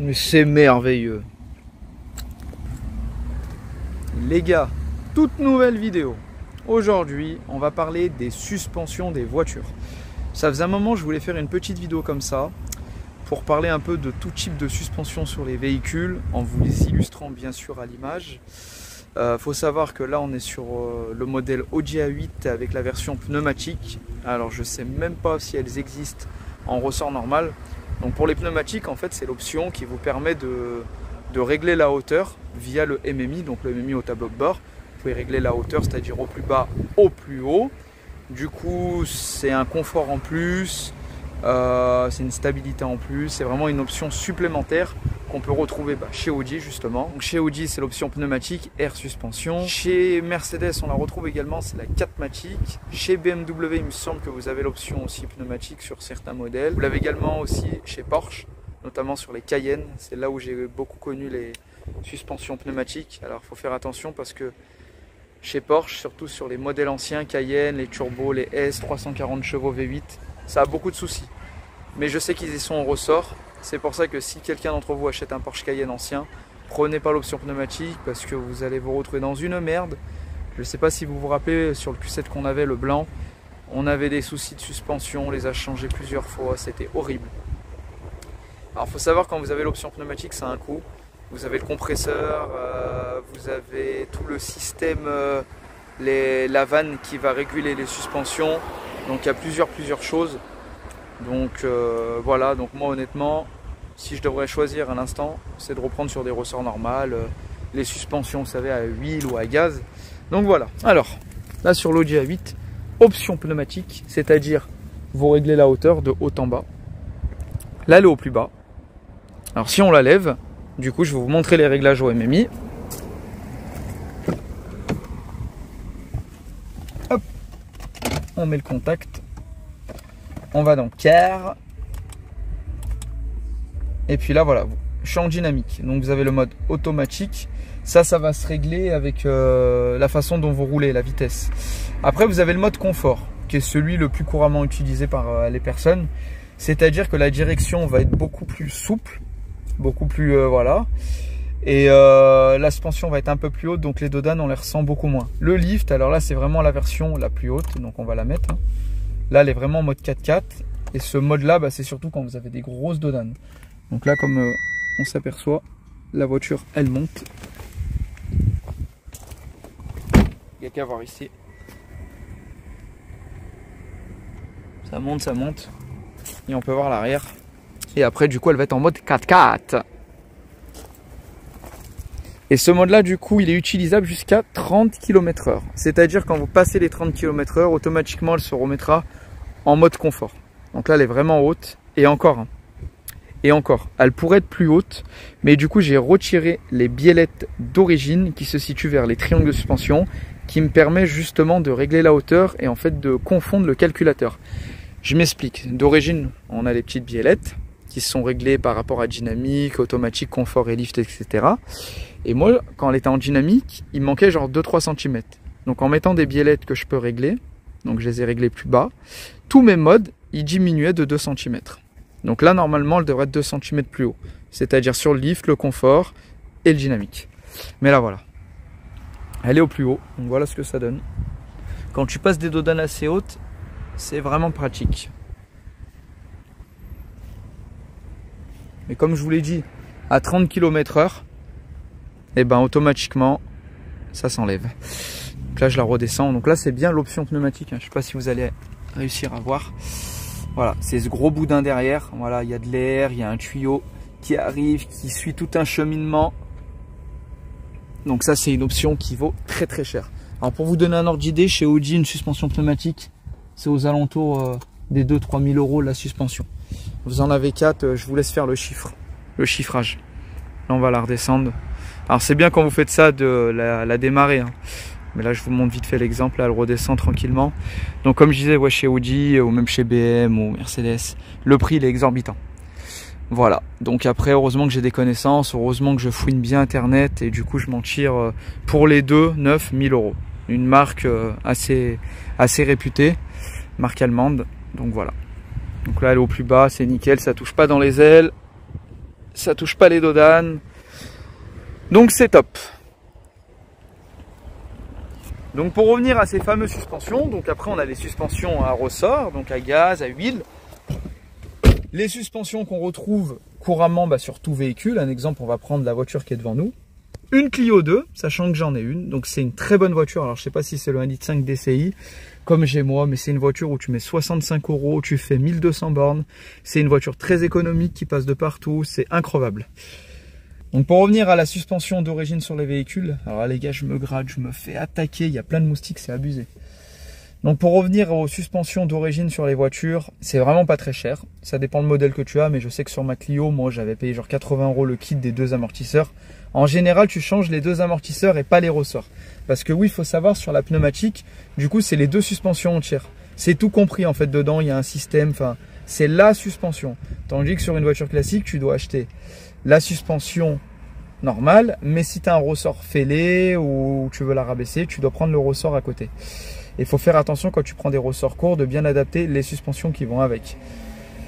Mais c'est merveilleux. Les gars, toute nouvelle vidéo. Aujourd'hui, on va parler des suspensions des voitures. Ça faisait un moment que je voulais faire une petite vidéo comme ça pour parler un peu de tout type de suspension sur les véhicules en vous les illustrant bien sûr à l'image. Faut savoir que là on est sur le modèle Audi A8 avec la version pneumatique. Alors je sais même pas si elles existent en ressort normal. Donc pour les pneumatiques en fait c'est l'option qui vous permet de régler la hauteur via le MMI, donc le MMI au tableau de bord. Vous pouvez régler la hauteur, c'est-à-dire au plus bas, au plus haut. Du coup c'est un confort en plus, c'est une stabilité en plus, c'est vraiment une option supplémentaire qu'on peut retrouver chez Audi justement. Donc chez Audi c'est l'option pneumatique, air suspension. Chez Mercedes on la retrouve également, c'est la 4matic. Chez BMW il me semble que vous avez l'option aussi pneumatique sur certains modèles. Vous l'avez également aussi chez Porsche, notamment sur les Cayenne. C'est là où j'ai beaucoup connu les suspensions pneumatiques. Alors il faut faire attention parce que chez Porsche, surtout sur les modèles anciens, Cayenne, les turbos, les S, 340 chevaux V8, ça a beaucoup de soucis. Mais je sais qu'ils y sont au ressort. C'est pour ça que si quelqu'un d'entre vous achète un Porsche Cayenne ancien, prenez pas l'option pneumatique parce que vous allez vous retrouver dans une merde. Je ne sais pas si vous vous rappelez, sur le Q7 qu'on avait, le blanc, on avait des soucis de suspension, on les a changés plusieurs fois, c'était horrible. Alors il faut savoir quand vous avez l'option pneumatique, ça a un coût. Vous avez le compresseur, vous avez tout le système, la vanne qui va réguler les suspensions. Donc il y a plusieurs choses. Donc voilà, donc moi honnêtement, si je devrais choisir à l'instant, c'est de reprendre sur des ressorts normaux, les suspensions, vous savez, à huile ou à gaz. Donc voilà. Alors, là sur l'Audi A8, option pneumatique, c'est-à-dire vous réglez la hauteur de haut en bas. Là, elle est au plus bas. Alors si on la lève, du coup, je vais vous montrer les réglages au MMI. Hop, on met le contact. On va dans car. Et puis là, voilà, champ dynamique. Donc vous avez le mode automatique. Ça va se régler avec la façon dont vous roulez, la vitesse. Après, vous avez le mode confort, qui est celui le plus couramment utilisé par les personnes. C'est-à-dire que la direction va être beaucoup plus souple. Beaucoup plus voilà, et la suspension va être un peu plus haute, donc les dodanes on les ressent beaucoup moins. Le lift, alors là c'est vraiment la version la plus haute, donc on va la mettre, hein. Là elle est vraiment en mode 4x4 et ce mode là c'est surtout quand vous avez des grosses dodanes. Donc là comme on s'aperçoit, la voiture elle monte, il n'y a qu'à voir ici, ça monte et on peut voir l'arrière. Et après, du coup, elle va être en mode 4x4. Et ce mode-là, du coup, il est utilisable jusqu'à 30 km/h. C'est-à-dire, quand vous passez les 30 km/h, automatiquement, elle se remettra en mode confort. Donc là, elle est vraiment haute. Et encore, hein. Et encore, elle pourrait être plus haute. Mais du coup, j'ai retiré les biellettes d'origine qui se situent vers les triangles de suspension, qui me permet justement de régler la hauteur et en fait de confondre le calculateur. Je m'explique. D'origine, on a les petites biellettes qui sont réglées par rapport à dynamique, automatique, confort et lift, etc. Et moi, quand elle était en dynamique, il me manquait genre 2-3 cm. Donc en mettant des biellettes que je peux régler, donc je les ai réglées plus bas, tous mes modes, ils diminuaient de 2 cm. Donc là, normalement, elle devrait être 2 cm plus haut. C'est-à-dire sur le lift, le confort et le dynamique. Mais là, voilà. Elle est au plus haut, donc voilà ce que ça donne. Quand tu passes des dodanes assez hautes, c'est vraiment pratique. Mais comme je vous l'ai dit, à 30 km/h, et ben automatiquement, ça s'enlève. Donc là, je la redescends. Donc là, c'est bien l'option pneumatique, hein. Je ne sais pas si vous allez réussir à voir. Voilà, c'est ce gros boudin derrière. Voilà, il y a de l'air, il y a un tuyau qui arrive, qui suit tout un cheminement. Donc ça, c'est une option qui vaut très très cher. Alors pour vous donner un ordre d'idée, chez Audi, une suspension pneumatique, c'est aux alentours des 2-3 000 euros la suspension. Vous en avez 4, je vous laisse faire le chiffrage. Là, on va la redescendre. Alors, c'est bien quand vous faites ça de la démarrer, hein. Mais là, je vous montre vite fait l'exemple. Là, elle redescend tranquillement. Donc, comme je disais, ouais, chez Audi ou même chez BM ou Mercedes, le prix, il est exorbitant. Voilà. Donc, après, heureusement que j'ai des connaissances. Heureusement que je fouine bien Internet. Et du coup, je m'en tire pour les deux, 9 000 euros. Une marque assez réputée. Marque allemande. Donc, voilà. Donc là, elle est au plus bas, c'est nickel, ça touche pas dans les ailes. ça touche pas les dodanes. Donc c'est top. Donc pour revenir à ces fameuses suspensions, donc après on a les suspensions à ressort, donc à gaz, à huile. Les suspensions qu'on retrouve couramment sur tout véhicule. Un exemple, on va prendre la voiture qui est devant nous. Une Clio 2, sachant que j'en ai une. Donc c'est une très bonne voiture. Alors je sais pas si c'est le 1,5 litre DCI comme j'ai moi, mais c'est une voiture où tu mets 65 €, tu fais 1200 bornes. C'est une voiture très économique qui passe de partout. C'est increvable. Donc pour revenir à la suspension d'origine sur les véhicules, alors là, les gars, je me gratte, je me fais attaquer, il y a plein de moustiques, c'est abusé. Donc pour revenir aux suspensions d'origine sur les voitures, c'est vraiment pas très cher. Ça dépend du modèle que tu as, mais je sais que sur ma Clio, moi j'avais payé genre 80 € le kit des 2 amortisseurs. En général, tu changes les 2 amortisseurs et pas les ressorts. Parce que oui, il faut savoir, sur la pneumatique, du coup c'est les 2 suspensions entières. C'est tout compris en fait dedans, il y a un système, enfin c'est la suspension. Tandis que sur une voiture classique, tu dois acheter la suspension normale, mais si tu as un ressort fêlé ou tu veux la rabaisser, tu dois prendre le ressort à côté. Il faut faire attention quand tu prends des ressorts courts de bien adapter les suspensions qui vont avec.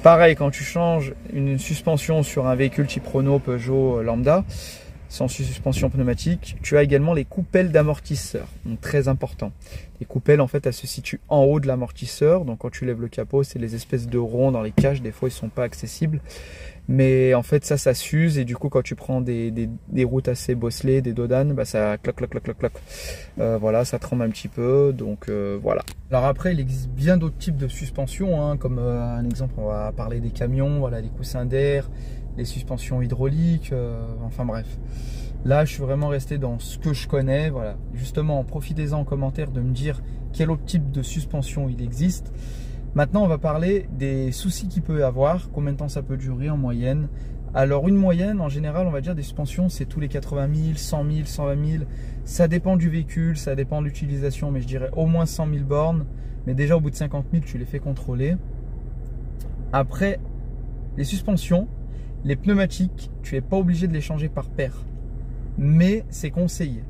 Pareil, quand tu changes une suspension sur un véhicule type Renault, Peugeot, Lambda, sans suspension pneumatique, tu as également les coupelles d'amortisseurs, donc très important. Les coupelles, en fait, elles se situent en haut de l'amortisseur, donc quand tu lèves le capot, c'est les espèces de ronds dans les cages, des fois ils ne sont pas accessibles. Mais en fait ça s'use et du coup quand tu prends des routes assez bosselées, des dodanes, ça clac clac clac clac clac. Voilà, ça tremble un petit peu, donc voilà. Alors après il existe bien d'autres types de suspensions, hein, comme un exemple on va parler des camions, voilà, les coussins d'air, les suspensions hydrauliques, enfin bref. Là je suis vraiment resté dans ce que je connais, voilà. Justement profitez-en en commentaire de me dire quel autre type de suspension il existe. Maintenant, on va parler des soucis qu'il peut y avoir, combien de temps ça peut durer en moyenne. Alors, une moyenne, en général, on va dire des suspensions, c'est tous les 80 000, 100 000, 120 000. Ça dépend du véhicule, ça dépend de l'utilisation, mais je dirais au moins 100 000 bornes. Mais déjà, au bout de 50 000, tu les fais contrôler. Après, les suspensions, les pneumatiques, tu n'es pas obligé de les changer par paire. Mais c'est conseillé.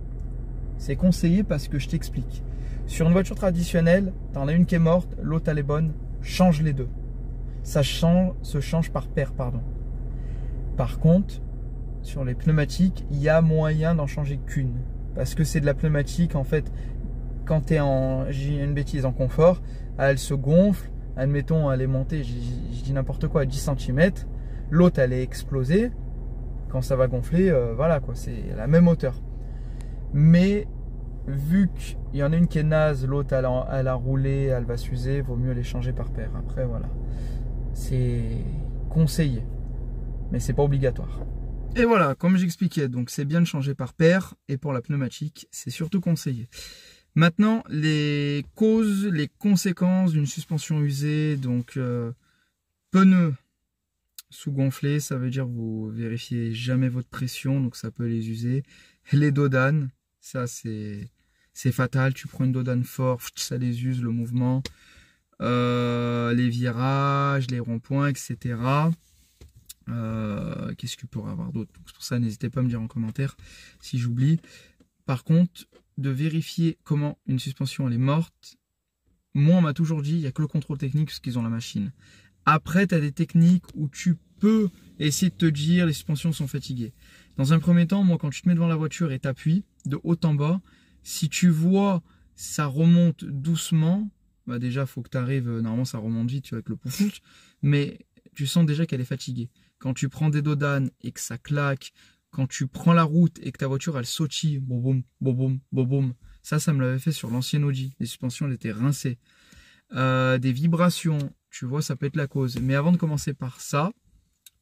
C'est conseillé parce que je t'explique. Sur une voiture traditionnelle, tu en as une qui est morte, l'autre elle est bonne, change les deux. Ça se change par paire, pardon. Par contre, sur les pneumatiques, il y a moyen d'en changer qu'une. Parce que c'est de la pneumatique, en fait, quand tu es en, j'ai une bêtise, en confort, elle se gonfle, admettons, elle est montée, je dis n'importe quoi, à 10 cm, l'autre elle est explosée, quand ça va gonfler, voilà quoi, c'est la même hauteur. Mais vu qu'il y en a une qui est naze, l'autre elle a roulé, elle va s'user, vaut mieux les changer par paire. Après voilà, c'est conseillé, mais c'est pas obligatoire. Et voilà, comme j'expliquais, donc c'est bien de changer par paire, et pour la pneumatique, c'est surtout conseillé. Maintenant, les causes, les conséquences d'une suspension usée, donc pneus sous-gonflés, ça veut dire que vous vérifiez jamais votre pression, donc ça peut les user. Les dodanes, ça c'est fatal, tu prends une dodane fort, ça les use le mouvement. Les virages, les ronds-points, etc. Qu'est-ce qu'il pourrait avoir d'autre? C'est pour ça, n'hésitez pas à me dire en commentaire si j'oublie. Par contre, de vérifier comment une suspension elle est morte, moi on m'a toujours dit, il n'y a que le contrôle technique parce qu'ils ont la machine. Après, tu as des techniques où tu peux essayer de te dire les suspensions sont fatiguées. Dans un premier temps, moi quand tu te mets devant la voiture et t'appuies de haut en bas, si tu vois ça remonte doucement, bah déjà il faut que tu arrives, normalement ça remonte vite avec le pouf-pouf, mais tu sens déjà qu'elle est fatiguée. Quand tu prends des dodanes et que ça claque, quand tu prends la route et que ta voiture elle sautille, boum boum boum boum boum, ça me l'avait fait sur l'ancienne Audi, les suspensions elles étaient rincées. Des vibrations, tu vois, ça peut être la cause. Mais avant de commencer par ça,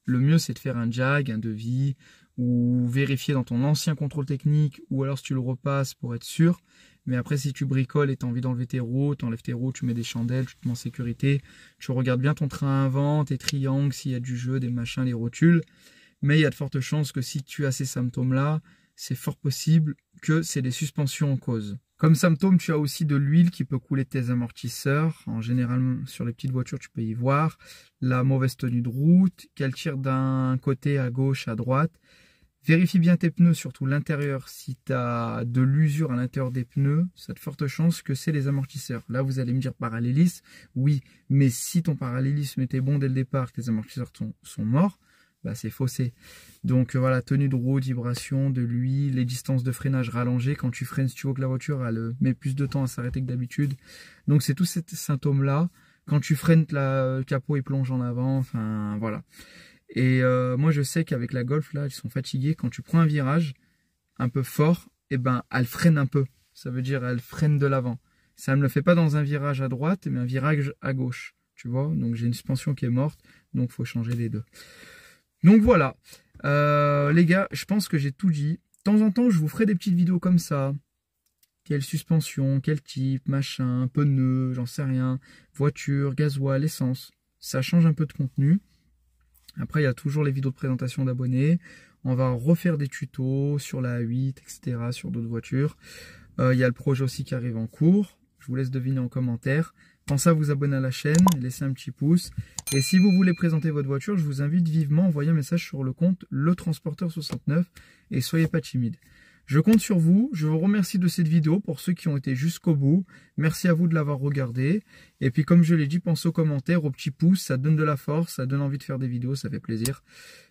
le mieux c'est de faire un jag, un devis, ou vérifier dans ton ancien contrôle technique, ou alors si tu le repasses pour être sûr. Mais après, si tu bricoles et tu as envie d'enlever tes roues, tu enlèves tes roues, tu mets des chandelles, tu te mets en sécurité, tu regardes bien ton train avant, tes triangles, s'il y a du jeu, des machins, des rotules. Mais il y a de fortes chances que si tu as ces symptômes-là, c'est fort possible que c'est des suspensions en cause. Comme symptôme, tu as aussi de l'huile qui peut couler de tes amortisseurs. En général, sur les petites voitures, tu peux y voir. La mauvaise tenue de route, qu'elle tire d'un côté à gauche, à droite. Vérifie bien tes pneus, surtout l'intérieur. Si tu as de l'usure à l'intérieur des pneus, ça a de fortes chances que c'est les amortisseurs. Là, vous allez me dire parallélisme. Oui, mais si ton parallélisme était bon dès le départ, que tes amortisseurs sont morts, bah, c'est faussé. Donc voilà, tenue de route, vibration, de l'huile, les distances de freinage rallongées. Quand tu freines, si tu vois que la voiture elle met plus de temps à s'arrêter que d'habitude. Donc c'est tous ces symptômes-là. Quand tu freines, le capot il plonge en avant, enfin voilà. Et moi je sais qu'avec la Golf là, ils sont fatigués. Quand tu prends un virage un peu fort, et ben elle freine un peu. Ça veut dire elle freine de l'avant. Ça ne me le fait pas dans un virage à droite, mais un virage à gauche. Tu vois, donc j'ai une suspension qui est morte, donc il faut changer les deux. Donc voilà, les gars, je pense que j'ai tout dit. De temps en temps, je vous ferai des petites vidéos comme ça. Quelle suspension, quel type, machin, pneus, j'en sais rien. Voiture, gasoil, essence. Ça change un peu de contenu. Après, il y a toujours les vidéos de présentation d'abonnés. On va refaire des tutos sur la A8, etc., sur d'autres voitures. Il y a le projet aussi qui arrive en cours. Je vous laisse deviner en commentaire. Pensez à vous abonner à la chaîne, laissez un petit pouce. Et si vous voulez présenter votre voiture, je vous invite vivement à envoyer un message sur le compte Le Transporteur 69 et soyez pas timide. Je compte sur vous, je vous remercie de cette vidéo pour ceux qui ont été jusqu'au bout. Merci à vous de l'avoir regardé. Et puis comme je l'ai dit, pensez aux commentaires, aux petits pouces, ça donne de la force, ça donne envie de faire des vidéos, ça fait plaisir.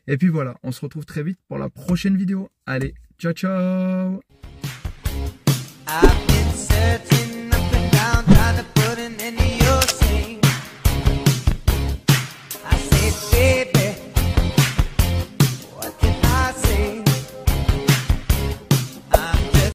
Et puis voilà, on se retrouve très vite pour la prochaine vidéo. Allez, ciao ciao!